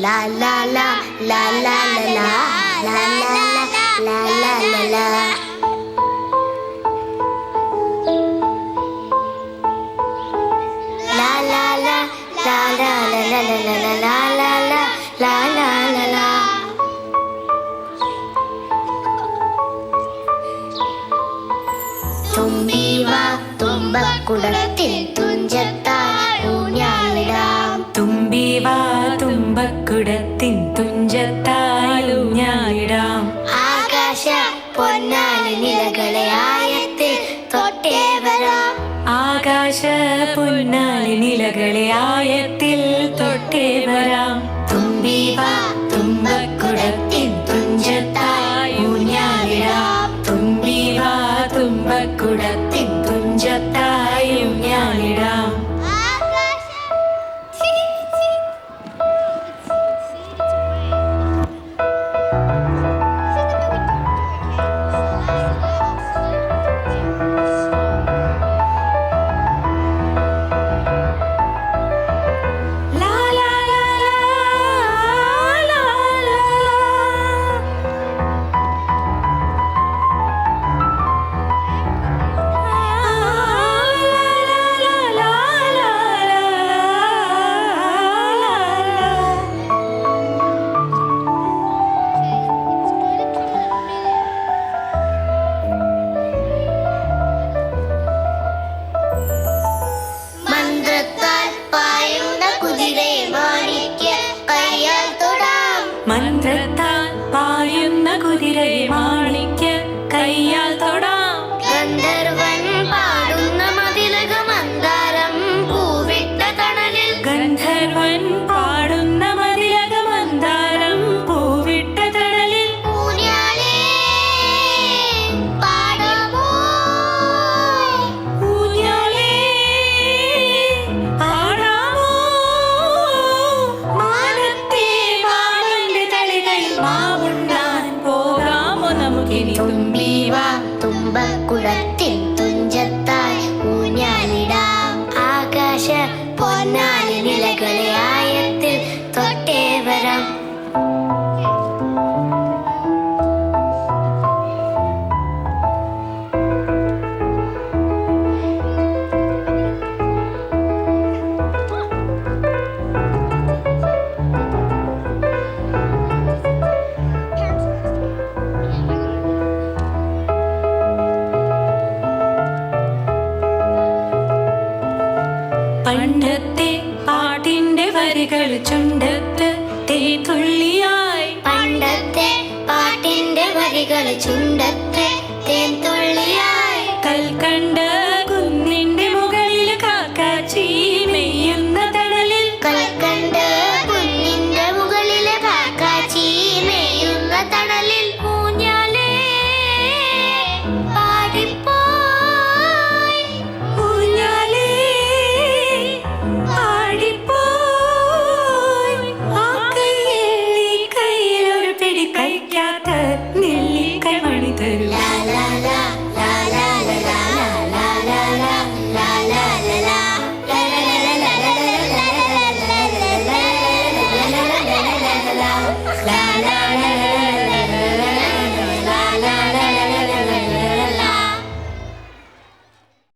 la la la la la la la la la la la la. La la la la la la la la la la la la la la la. തുമ്പി വാ തുമ്പക്കുടത്തിൻ തുഞ്ചത്തായി ഊഞ്ഞാലിടാം. തുമ്പി വാ തുമ്പക്കുടത്തിൻ തുഞ്ചത്തായി ഊഞ്ഞാലിടാം. ആകാശ പൊന്നാനി നിലകളെ ആയത്തിൽ തൊട്ടേ വരാം. ആകാശ പൊന്നാനി നിലകളെ ആയത്തിൽ തൊട്ടേ വരാം. തുമ്പി വാ തുമ്പക്കുടത്തിൻ തുഞ്ചത്തായി ഊഞ്ഞാലിടാം. തുമ്പി വാ തുമ്പക്കുടത്തിൻ തുഞ്ചത്തായി ഊഞ്ഞാലിടാം. മന്ത്രത്താൽ പായുന്ന കുതിരയെ മാണിക്യ കയ്യാൽ തൊടാം. ഗന്ധർവൻ പാടുന്ന മതിലക മന്ദാരം പൂവിട്ട തണലിൽ. ഗന്ധർവൻ പാടുന്ന മതിലക മന്ദാരം പൂവിട്ട തണലിൽ. ഊഞ്ഞാലേ പാടാമോ ഊഞ്ഞാലേ പാടാമോ. മാനത്തെ മാവന്റെ തളികയിൽ മാവുണ്ണാൻ പോകാമോ നമുക്കിനി. തുമ്പി വാ തുമ്പക്കുടത്തിൻ തുഞ്ചത്തായി ഊഞ്ഞാലിടാം. ആകാശ പൊന്നാനി നിലകളെ ആയത്തിൽ തൊട്ടേ വരാം. പണ്ടത്തെ പാട്ടിന്റെ വരികൾ ചുണ്ടത്ത് തേതുള്ളിയായി. പണ്ടത്തെ പാട്ടിന്റെ വരികൾ ചുണ്ട